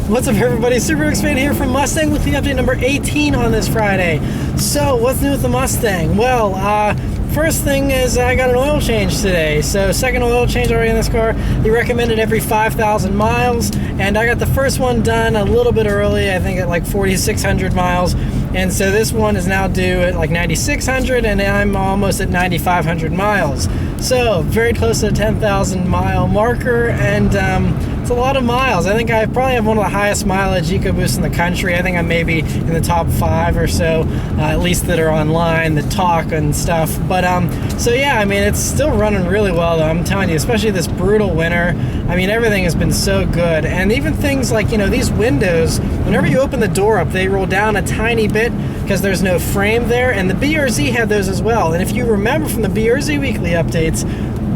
What's up everybody, Super fan here from Mustang with the update number 18 on this Friday. So what's new with the Mustang? Well, first thing is I got an oil change today. So second oil change already in this car. They recommended every 5,000 miles, and I got the first one done a little bit early, I think at like 4,600 miles. And so this one is now due at like 9,600, and I'm almost at 9,500 miles. So very close to the 10,000 mile marker, and it's a lot of miles. I think I probably have one of the highest mileage EcoBoosts in the country. I think I'm maybe in the top 5 or so, at least that are online, that talk and stuff. But so yeah, I mean, it's still running really well though. I'm telling you, especially this brutal winter. I mean, everything has been so good, and even things like, you know, these windows, whenever you open the door up, they roll down a tiny bit because there's no frame there, and the BRZ had those as well. And if you remember from the BRZ weekly updates,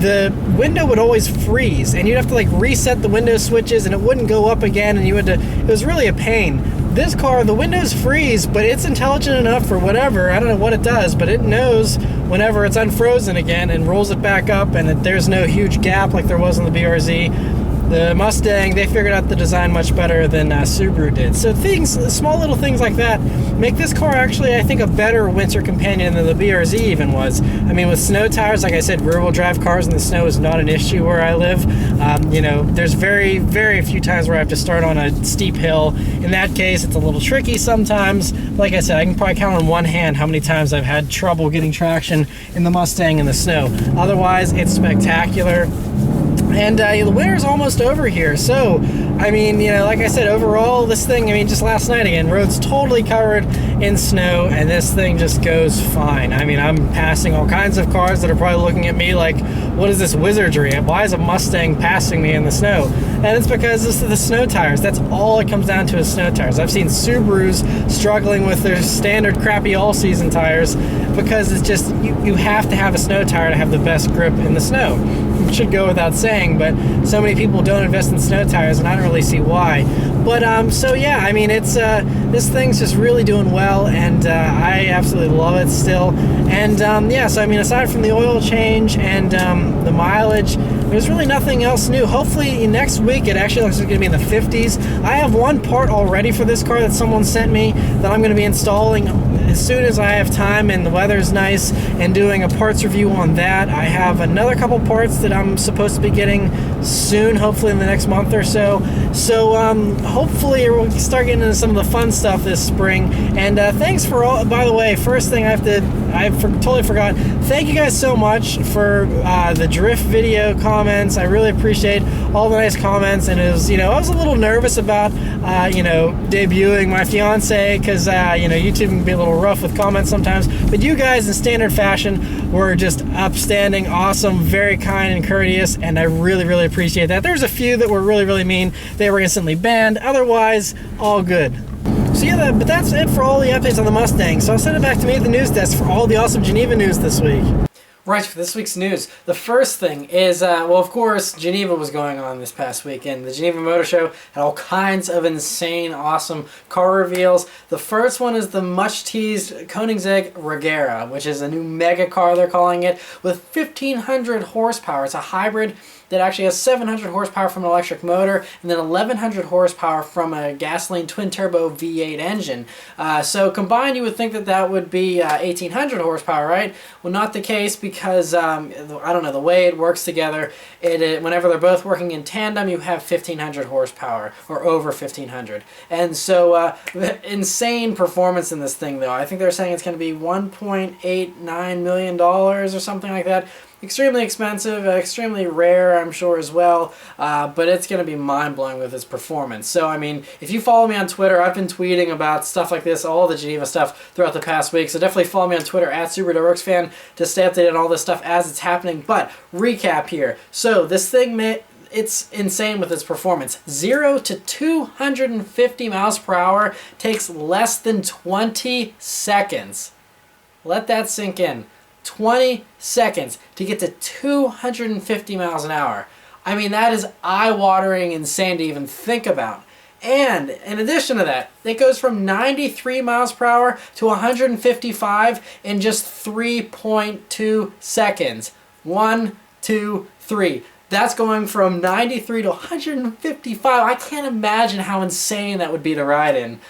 the window would always freeze, and you'd have to like reset the window switches, and it wouldn't go up again, and you had to, it was really a pain. This car, the windows freeze, but it's intelligent enough for whatever, I don't know what it does, but it knows whenever it's unfrozen again and rolls it back up, and there's no huge gap like there was on the BRZ. The Mustang, they figured out the design much better than Subaru did. So things, small little things like that, make this car actually, I think, a better winter companion than the BRZ even was. I mean, with snow tires, like I said, rear-wheel drive cars in the snow is not an issue where I live. You know, there's very, very few times where I have to start on a steep hill. In that case, it's a little tricky sometimes. Like I said, I can probably count on one hand how many times I've had trouble getting traction in the Mustang in the snow. Otherwise, it's spectacular. And the winter's almost over here, so I mean, you know, like I said, overall this thing, I mean, just last night again, roads totally covered in snow, and this thing just goes fine. I mean, I'm passing all kinds of cars that are probably looking at me like, what is this wizardry? Why is a Mustang passing me in the snow? And it's because this is the snow tires. That's all it comes down to, is snow tires. I've seen Subarus struggling with their standard crappy all-season tires because it's just, you have to have a snow tire to have the best grip in the snow. It should go without saying, but so many people don't invest in snow tires, and I don't really see why. But so yeah, I mean, it's this thing's just really doing well, and I absolutely love it still. And yeah, so I mean, aside from the oil change and the mileage, there's really nothing else new. Hopefully next week it actually looks like it's going to be in the 50s. I have one part already for this car that someone sent me that I'm going to be installing as soon as I have time and the weather's nice, and doing a parts review on that. I have another couple parts that I'm supposed to be getting soon, hopefully in the next month or so. So hopefully we'll start getting into some of the fun stuff this spring. And thanks for all, by the way, first thing I totally forgot, thank you guys so much for the drift video comments. I really appreciate all the nice comments, and it was, you know, I was a little nervous about you know, debuting my fiance, because you know, YouTube can be a little rough with comments sometimes, but you guys in standard fashion were just upstanding, awesome, very kind and courteous, and I really, really appreciate that. There's a few that were really, really mean. They were instantly banned. Otherwise, all good. So yeah, but that's it for all the updates on the Mustang. So I'll send it back to me at the news desk for all the awesome Geneva news this week. Right, for this week's news, the first thing is, well, of course, Geneva was going on this past weekend. The Geneva Motor Show had all kinds of insane, awesome car reveals. The first one is the much-teased Koenigsegg Regera, which is a new mega car, they're calling it, with 1,500 horsepower. It's a hybrid that actually has 700 horsepower from an electric motor, and then 1,100 horsepower from a gasoline twin-turbo V8 engine. So combined, you would think that that would be 1,800 horsepower, right? Well, not the case, because I don't know, the way it works together, whenever they're both working in tandem, you have 1,500 horsepower, or over 1,500. And so insane performance in this thing, though. I think they're saying it's going to be $1.89 million or something like that. Extremely expensive, extremely rare, I'm sure, as well, but it's going to be mind-blowing with its performance. So, I mean, if you follow me on Twitter, I've been tweeting about stuff like this, all the Geneva stuff, throughout the past week, so definitely follow me on Twitter, @SuperDorksFan, to stay updated on all this stuff as it's happening. But, recap here. So, this thing, it's insane with its performance. 0 to 250 miles per hour takes less than 20 seconds. Let that sink in. 20 seconds to get to 250 miles an hour. I mean, that is eye-watering insane to even think about. And in addition to that, it goes from 93 miles per hour to 155 in just 3.2 seconds. 1, 2, 3. That's going from 93 to 155. I can't imagine how insane that would be to ride in.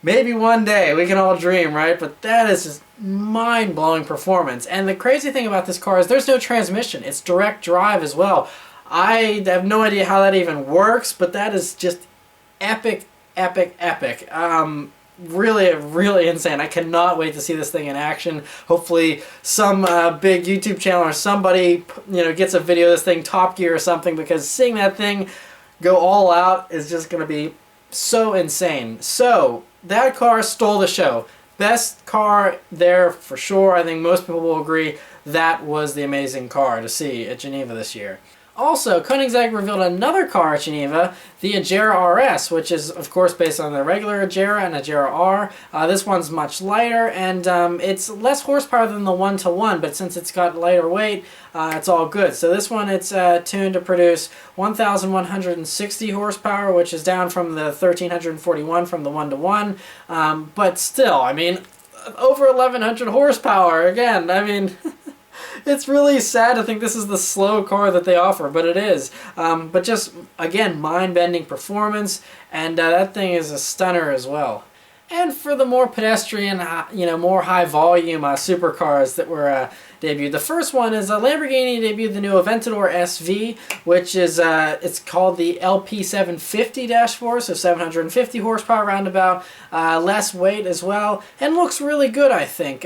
Maybe one day, we can all dream, right? But that is just mind-blowing performance. And the crazy thing about this car is there's no transmission. It's direct drive as well. I have no idea how that even works, but that is just epic, epic, epic. Really, really insane. I cannot wait to see this thing in action. Hopefully some big YouTube channel or somebody, gets a video of this thing, Top Gear or something, because seeing that thing go all out is just going to be so insane. So, that car stole the show. Best car there for sure. I think most people will agree that was the amazing car to see at Geneva this year. Also, Koenigsegg revealed another car at Geneva, the Agera RS, which is, of course, based on the regular Agera and Agera R. This one's much lighter, and it's less horsepower than the 1-to-1, but since it's got lighter weight, it's all good. So this one, it's tuned to produce 1,160 horsepower, which is down from the 1,341 from the 1-to-1. But still, I mean, over 1,100 horsepower, again, I mean... It's really sad to think this is the slow car that they offer, but it is. But just, again, mind-bending performance, and that thing is a stunner as well. And for the more pedestrian, more high-volume supercars that were debuted, the first one is Lamborghini debuted the new Aventador SV, which is it's called the LP750-4, so 750 horsepower roundabout, less weight as well, and looks really good, I think.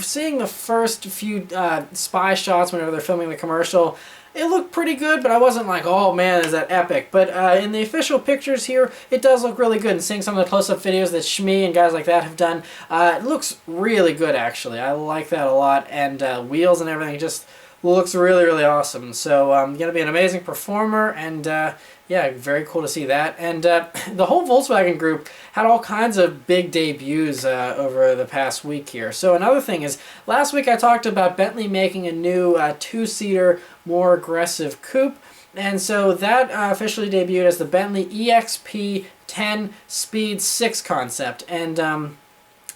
Seeing the first few spy shots whenever they're filming the commercial, it looked pretty good, but I wasn't like, oh man, is that epic. But in the official pictures here, it does look really good. And seeing some of the close-up videos that Shmi and guys like that have done, it looks really good, actually. I like that a lot. And wheels and everything just looks really, really awesome. So going to be an amazing performer, and yeah, very cool to see that. And the whole Volkswagen group had all kinds of big debuts over the past week here. So another thing is, last week I talked about Bentley making a new two-seater, more aggressive coupe. And so that officially debuted as the Bentley EXP 10 Speed 6 concept. And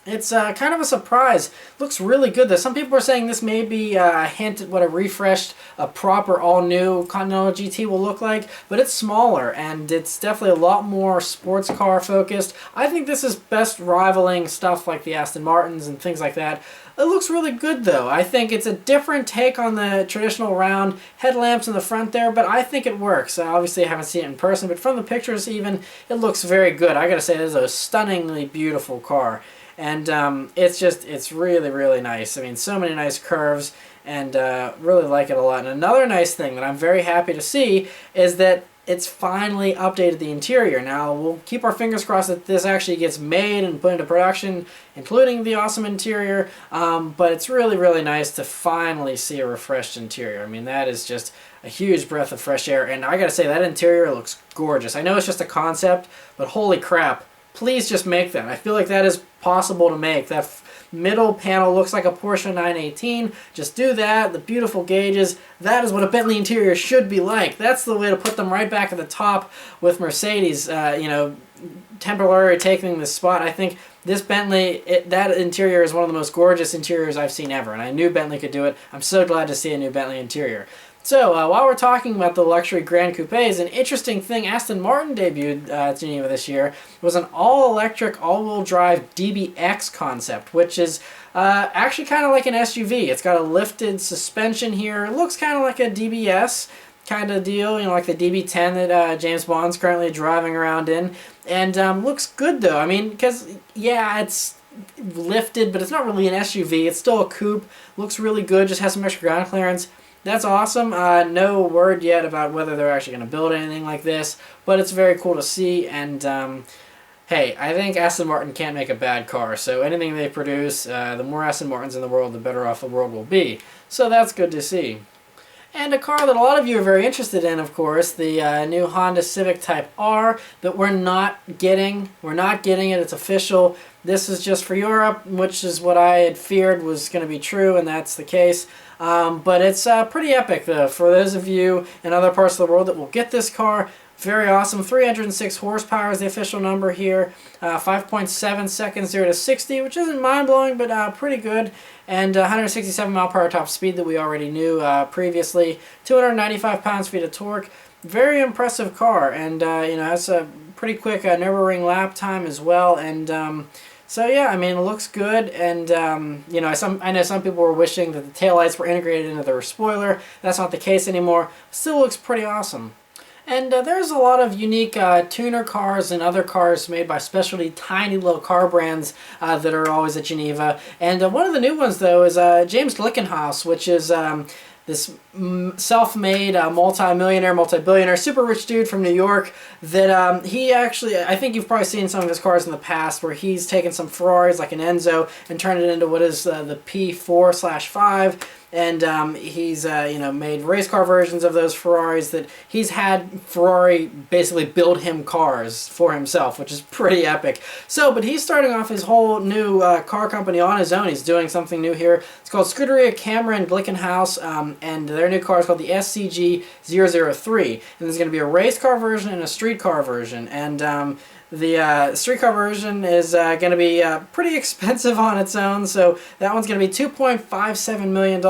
it's kind of a surprise. Looks really good though. Some people are saying this may be a hint at what a refreshed, proper, all-new Continental GT will look like, but it's smaller and it's definitely a lot more sports car focused. I think this is best rivaling stuff like the Aston Martins and things like that. It looks really good though. I think it's a different take on the traditional round headlamps in the front there, but I think it works. Obviously I haven't seen it in person, but from the pictures even, it looks very good. I gotta say, this is a stunningly beautiful car. And it's really, really nice. I mean, so many nice curves, and really like it a lot. And another nice thing that I'm very happy to see is that it's finally updated the interior. Now, we'll keep our fingers crossed that this actually gets made and put into production, including the awesome interior, but it's really, really nice to finally see a refreshed interior. I mean, that is just a huge breath of fresh air, and I gotta say, that interior looks gorgeous. I know it's just a concept, but holy crap. Please just make that. I feel like that is possible to make. That middle panel looks like a Porsche 918. Just do that. The beautiful gauges. That is what a Bentley interior should be like. That's the way to put them right back at the top with Mercedes, temporarily taking this spot. I think this Bentley, that interior is one of the most gorgeous interiors I've seen ever, and I knew Bentley could do it. I'm so glad to see a new Bentley interior. So, while we're talking about the luxury Grand Coupes, an interesting thing Aston Martin debuted at Geneva this year was an all-electric, all-wheel drive DBX concept, which is actually kind of like an SUV. It's got a lifted suspension here. It looks kind of like a DBS kind of deal, like the DB10 that James Bond's currently driving around in. And looks good, though. I mean, because, yeah, it's lifted, but it's not really an SUV. It's still a coupe. Looks really good, just has some extra ground clearance. That's awesome. No word yet about whether they're actually going to build anything like this, but it's very cool to see. And hey, I think Aston Martin can't make a bad car, so anything they produce, the more Aston Martins in the world, the better off the world will be. So that's good to see. And a car that a lot of you are very interested in, of course, the new Honda Civic Type R that we're not getting. We're not getting it. It's official. This is just for Europe, which is what I had feared was going to be true, and that's the case. But it's pretty epic, though. For those of you in other parts of the world that will get this car, Very awesome. 306 horsepower is the official number here. 5.7 seconds 0 to 60, which isn't mind-blowing, but pretty good. And 167 mile per hour top speed that we already knew previously. 295 pounds-feet of torque. Very impressive car, and you know, has a pretty quick Nürburgring lap time as well. And so yeah, I mean, it looks good. And you know, I know some people were wishing that the taillights were integrated into their spoiler. That's not the case anymore. Still looks pretty awesome. And there's a lot of unique tuner cars and other cars made by specialty tiny little car brands that are always at Geneva. And one of the new ones, though, is James Glickenhaus, which is this self-made multi-millionaire, multi-billionaire, super rich dude from New York that he actually, I think you've probably seen some of his cars in the past where he's taken some Ferraris like an Enzo and turned it into what is the P4/5. And he's you know, made race car versions of those Ferraris that he's had Ferrari basically build him cars for himself, which is pretty epic. So, but he's starting off his whole new car company on his own. He's doing something new here. It's called Scuderia Cameron Glickenhaus, and their new car is called the SCG 003. And there's going to be a race car version and a street car version. And the streetcar version is going to be pretty expensive on its own, so that one's going to be $2.57 million,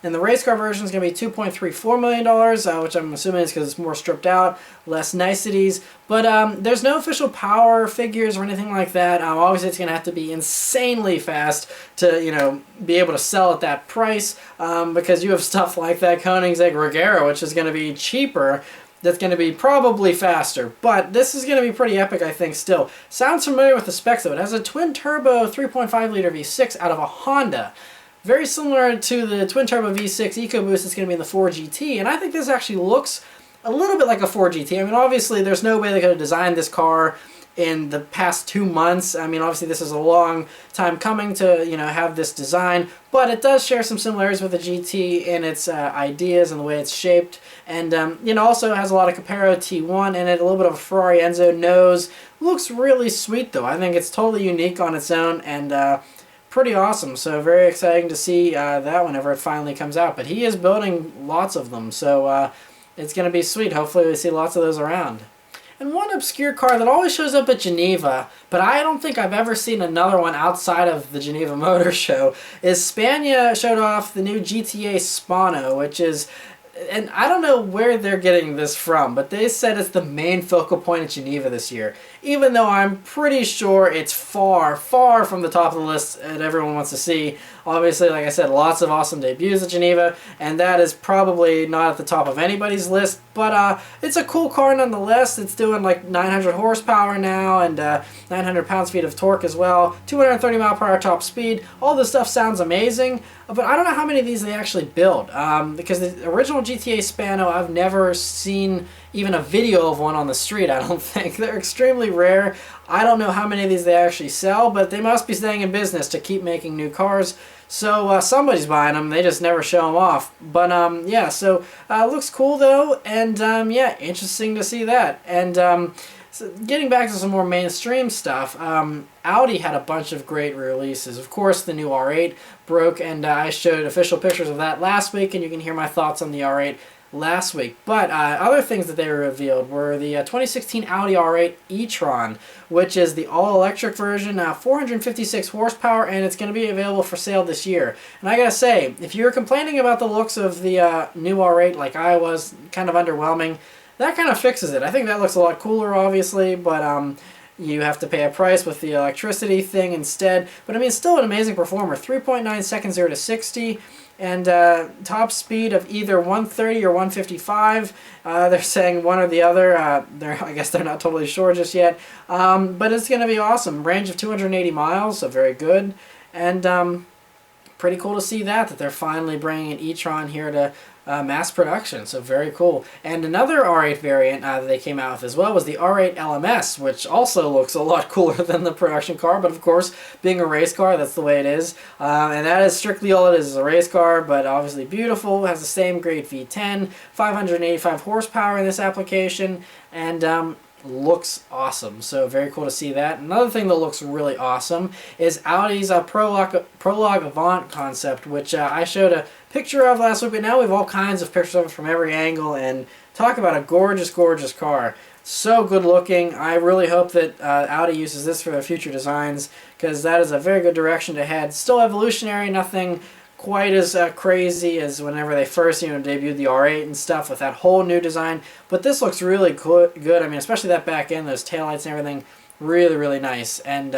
and the race car version is going to be $2.34 million, which I'm assuming is because it's more stripped out, less niceties. But there's no official power figures or anything like that. Obviously, it's going to have to be insanely fast to, you know, be able to sell at that price, because you have stuff like that Koenigsegg Regera, which is going to be cheaper. That's going to be probably faster, but this is going to be pretty epic, I think, still. Sounds familiar with the specs, though. It has a twin-turbo 3.5-liter V6 out of a Honda. Very similar to the twin-turbo V6 EcoBoost that's going to be in the Ford GT, and I think this actually looks a little bit like a Ford GT. I mean, obviously, there's no way they could have designed this car in the past 2 months. I mean, obviously this is a long time coming to, you know, have this design, but it does share some similarities with the GT in its ideas and the way it's shaped. And you know, also has a lot of Capero T1 in it, a little bit of a Ferrari Enzo nose. Looks really sweet, though. I think it's totally unique on its own and pretty awesome. So very exciting to see that whenever it finally comes out. But he is building lots of them, so it's going to be sweet. Hopefully we see lots of those around. And one obscure car that always shows up at Geneva, but I don't think I've ever seen another one outside of the Geneva Motor Show, is Spania showed off the new GTA Spano, which is, and I don't know where they're getting this from, but they said it's the main focal point at Geneva this year, even though I'm pretty sure it's far, far from the top of the list that everyone wants to see. Obviously, like I said, lots of awesome debuts at Geneva, and that is probably not at the top of anybody's list, but it's a cool car nonetheless. It's doing like 900 horsepower now and 900 pounds-feet of torque as well, 230 mile per hour top speed. All this stuff sounds amazing, but I don't know how many of these they actually build, because the original GTA Spano, I've never seen even a video of one on the street, I don't think. They're extremely rare. I don't know how many of these they actually sell, but they must be staying in business to keep making new cars. So somebody's buying them. They just never show them off. But yeah, so it looks cool though, and yeah, interesting to see that. And so getting back to some more mainstream stuff, Audi had a bunch of great releases. Of course, the new R8 broke, and I showed official pictures of that last week, and you can hear my thoughts on the R8 last week. But other things that they revealed were the 2016 Audi R8 e-tron, which is the all-electric version, 456 horsepower, and it's going to be available for sale this year. And I gotta say, if you were complaining about the looks of the new R8 like I was, kind of underwhelming, that kind of fixes it. I think that looks a lot cooler, obviously, but you have to pay a price with the electricity thing instead. But I mean, it's still an amazing performer. 3.9 seconds 0 to 60. And top speed of either 130 or 155. They're saying one or the other. I guess they're not totally sure just yet. But it's going to be awesome. Range of 280 miles, so very good. And pretty cool to see that they're finally bringing an e-tron here to mass production, so very cool. And another R8 variant that they came out with as well was the R8 LMS, which also looks a lot cooler than the production car, but of course, being a race car, that's the way it is. And that is strictly all it is a race car, but obviously beautiful. It has the same grade V10, 585 horsepower in this application, and looks awesome. So very cool to see that. Another thing that looks really awesome is Audi's Prologue Avant concept, which I showed a picture of last week, but now we have all kinds of pictures of it from every angle, and Talk about a gorgeous, gorgeous car. So good looking. I really hope that Audi uses this for their future designs, because that is a very good direction to head. Still evolutionary, nothing quite as crazy as whenever they first debuted the R8 and stuff with that whole new design. But this looks really good. I mean, especially that back end, those taillights and everything. Really, really nice. And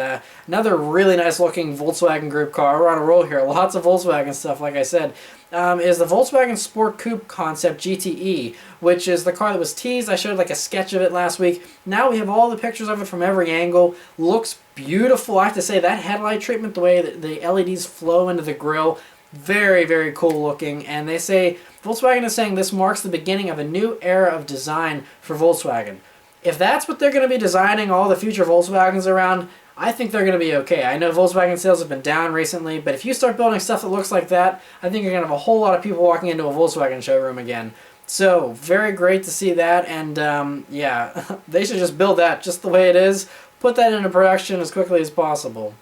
another really nice looking Volkswagen Group car. We're on a roll here. Lots of Volkswagen stuff, like I said. Is the Volkswagen Sport Coupe Concept GTE, which is the car that was teased. I showed like a sketch of it last week. Now we have all the pictures of it from every angle. Looks beautiful. I have to say, that headlight treatment, the way that the LEDs flow into the grille, very, very cool looking. And they say, Volkswagen is saying this marks the beginning of a new era of design for Volkswagen. If that's what they're going to be designing all the future Volkswagens around, I think they're going to be okay. I know Volkswagen sales have been down recently, but if you start building stuff that looks like that, I think you're going to have a whole lot of people walking into a Volkswagen showroom again. So, very great to see that, and yeah, they should just build that just the way it is, put that into production as quickly as possible.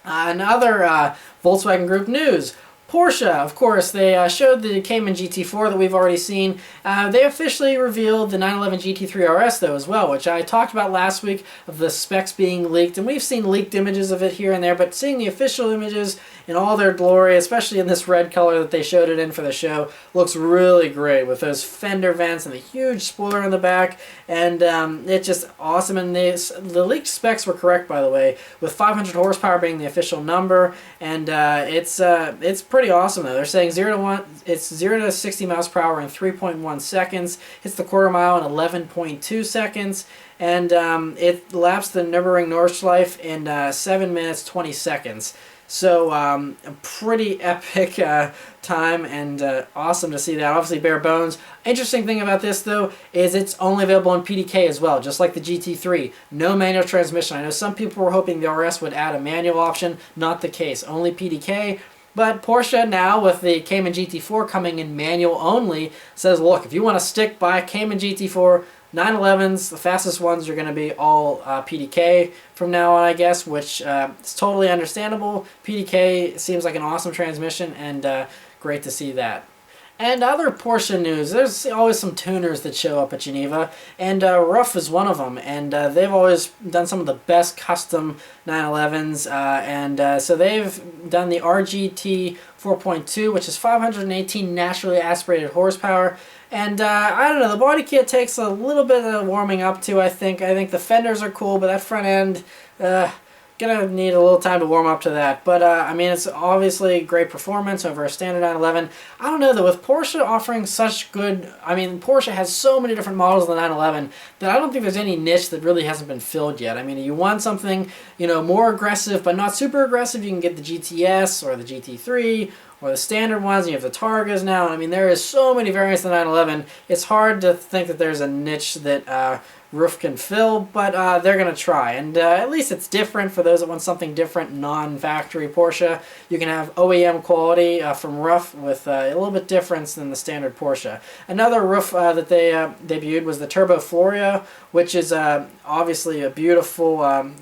Another Volkswagen Group news. Porsche, of course, they showed the Cayman GT4 that we've already seen. They officially revealed the 911 GT3 RS, though, as well, which I talked about last week of the specs being leaked, and we've seen leaked images of it here and there, but seeing the official images in all their glory, especially in this red color that they showed it in for the show, looks really great with those fender vents and the huge spoiler in the back, and it's just awesome. And the leaked specs were correct, by the way, with 500 horsepower being the official number, and it's pretty awesome though. They're saying 0 to 60 miles per hour in 3.1 seconds, hits the quarter mile in 11.2 seconds, and it laps the Nürburgring Nordschleife in 7 minutes 20 seconds. So a pretty epic time, and awesome to see that. Obviously bare bones. Interesting thing about this though is it's only available in PDK as well, just like the GT3. No manual transmission. I know some people were hoping the RS would add a manual option. Not the case. Only PDK. But Porsche now, with the Cayman GT4 coming in manual only, says, look, if you want to stick by Cayman GT4, 911s, the fastest ones are going to be all PDK from now on, I guess, which is totally understandable. PDK seems like an awesome transmission, and great to see that. And other Porsche news, there's always some tuners that show up at Geneva, and Ruff is one of them, and they've always done some of the best custom 911s, and so they've done the RGT 4.2, which is 518 naturally aspirated horsepower, and I don't know, the body kit takes a little bit of warming up to, I think. I think the fenders are cool, but that front end, gonna need a little time to warm up to that, but I mean, it's obviously great performance over a standard 911. I don't know though, with Porsche offering such good, I mean, Porsche has so many different models of the 911 that I don't think there's any niche that really hasn't been filled yet. I mean, you want something, more aggressive but not super aggressive, you can get the GTS or the GT3 or the standard ones. You have the Targas now. I mean, there is so many variants of the 911. It's hard to think that there's a niche that Roof can fill, but they're going to try. And at least it's different for those that want something different, non-factory Porsche. You can have OEM quality from Roof with a little bit difference than the standard Porsche. Another Roof that they debuted was the Turbo Florio, which is obviously a beautiful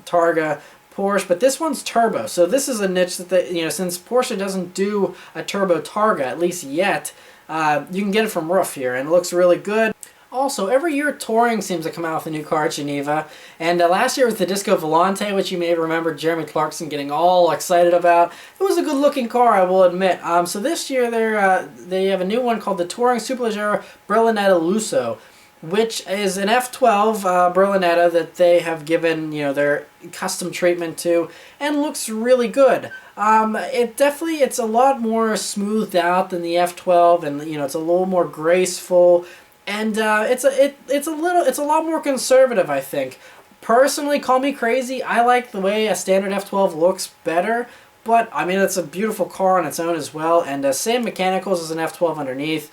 Targa Porsche, but this one's turbo, so this is a niche that they, since Porsche doesn't do a turbo Targa, at least yet, you can get it from Roof here, and it looks really good. Also, every year Touring seems to come out with a new car at Geneva, and last year with the Disco Volante, which you may remember Jeremy Clarkson getting all excited about. It was a good looking car, I will admit. So this year they have a new one called the Touring Superleggera Berlinetta Lusso, which is an F12 Berlinetta that they have given their custom treatment to, and looks really good. It's a lot more smoothed out than the F12, and it's a little more graceful, and it's a lot more conservative, I think. Personally, call me crazy, I like the way a standard F12 looks better. But, I mean, it's a beautiful car on its own as well, and same mechanicals as an F12 underneath,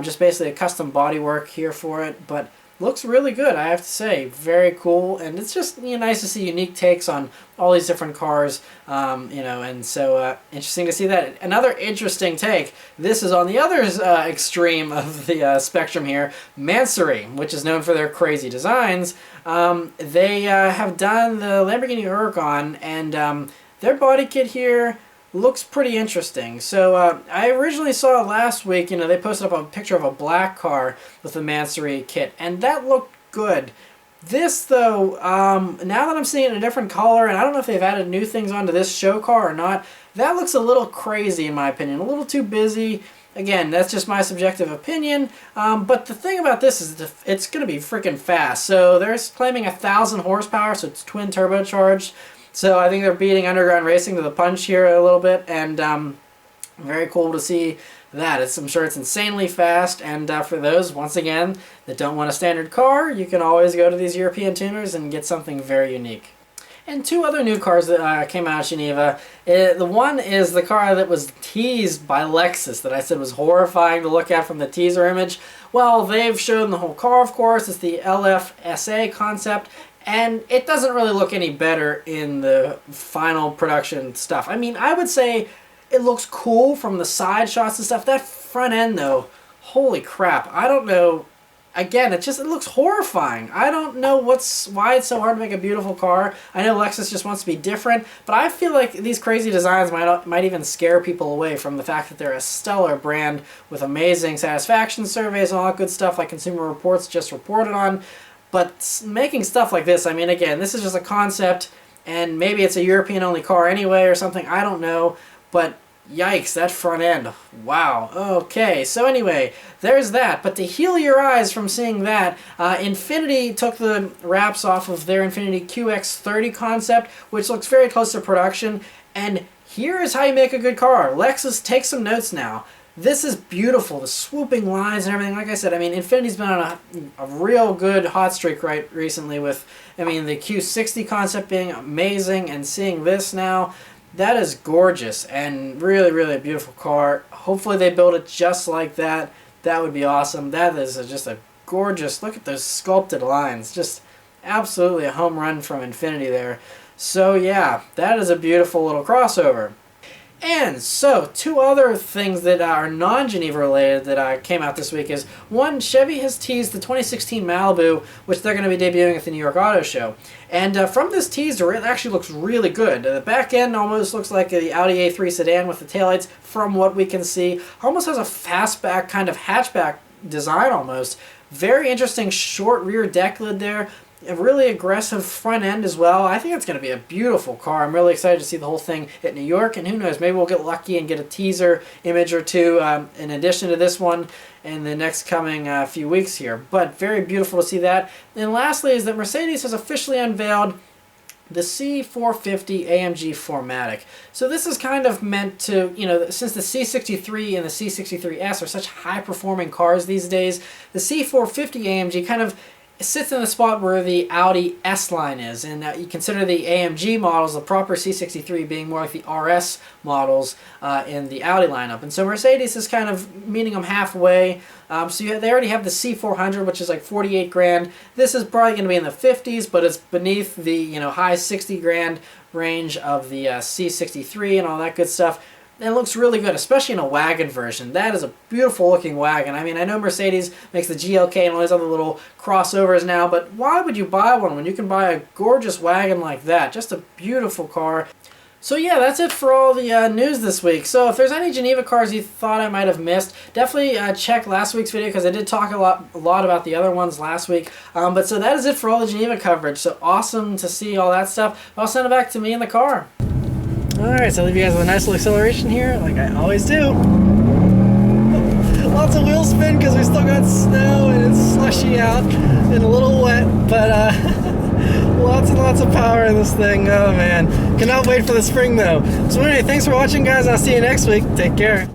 just basically a custom bodywork here for it, but looks really good, I have to say. Very cool, and it's just nice to see unique takes on all these different cars, and so interesting to see that. Another interesting take, this is on the other extreme of the spectrum here, Mansory, which is known for their crazy designs. They have done the Lamborghini Huracan, and their body kit here looks pretty interesting. So I originally saw last week, you know, they posted up a picture of a black car with the Mansory kit, and that looked good. This, though, now that I'm seeing it in a different color, and I don't know if they've added new things onto this show car or not, that looks a little crazy in my opinion, a little too busy. Again, that's just my subjective opinion, but the thing about this is it's going to be freaking fast. So they're claiming 1,000 horsepower, so it's twin turbocharged. So I think they're beating Underground Racing to the punch here a little bit, and very cool to see that. I'm sure it's insanely fast, and for those, once again, that don't want a standard car, you can always go to these European tuners and get something very unique. And two other new cars that came out of Geneva. The one is the car that was teased by Lexus that I said was horrifying to look at from the teaser image. Well, they've shown the whole car, of course. It's the LFSA concept, and it doesn't really look any better in the final production stuff. I mean, I would say it looks cool from the side shots and stuff. That front end, though, holy crap. I don't know. Again, it looks horrifying. I don't know why it's so hard to make a beautiful car. I know Lexus just wants to be different, but I feel like these crazy designs might even scare people away from the fact that they're a stellar brand with amazing satisfaction surveys and all that good stuff like Consumer Reports just reported on. But making stuff like this, I mean, again, this is just a concept, and maybe it's a European-only car anyway or something. I don't know, but yikes, that front end. Wow. Okay, so anyway, there's that. But to heal your eyes from seeing that, Infiniti took the wraps off of their Infiniti QX30 concept, which looks very close to production. And here is how you make a good car. Lexus, take some notes now. This is beautiful, the swooping lines and everything. Like I said, I mean, Infiniti's been on a real good hot streak right recently with, I mean, the Q60 concept being amazing, and seeing this now. That is gorgeous and really, really a beautiful car. Hopefully they build it just like that. That would be awesome. That is just a gorgeous, look at those sculpted lines. Just absolutely a home run from Infiniti there. So yeah, that is a beautiful little crossover. And so, two other things that are non-Geneva related that came out this week is, one, Chevy has teased the 2016 Malibu, which they're going to be debuting at the New York Auto Show. And from this teaser, it actually looks really good. The back end almost looks like the Audi A3 sedan with the taillights, from what we can see. Almost has a fastback kind of hatchback design almost. Very interesting short rear deck lid there. A really aggressive front end as well. I think it's going to be a beautiful car. I'm really excited to see the whole thing at New York, and who knows, maybe we'll get lucky and get a teaser image or two in addition to this one in the next coming few weeks here. But very beautiful to see that. And lastly is that Mercedes has officially unveiled the C450 AMG 4MATIC. So this is kind of meant to, you know, since the C63 and the C63S are such high-performing cars these days, the C450 AMG kind of sits in the spot where the Audi S-Line is, and you consider the AMG models, the proper C63, being more like the RS models in the Audi lineup. And so Mercedes is kind of meeting them halfway. They already have the C400, which is like 48 grand. This is probably going to be in the 50s, but it's beneath the, you know, high 60 grand range of the C63 and all that good stuff. And it looks really good, especially in a wagon version. That is a beautiful looking wagon. I mean, I know Mercedes makes the GLK and all these other little crossovers now, but why would you buy one when you can buy a gorgeous wagon like that? Just a beautiful car. So yeah, that's it for all the news this week. So if there's any Geneva cars you thought I might have missed, definitely check last week's video, because I did talk a lot about the other ones last week. But so that is it for all the Geneva coverage. So awesome to see all that stuff. I'll send it back to me in the car. Alright, so I'll leave you guys with a nice little acceleration here, like I always do. Lots of wheel spin because we still got snow and it's slushy out and a little wet, but lots and lots of power in this thing. Oh man, cannot wait for the spring though. So anyway, thanks for watching guys, I'll see you next week. Take care.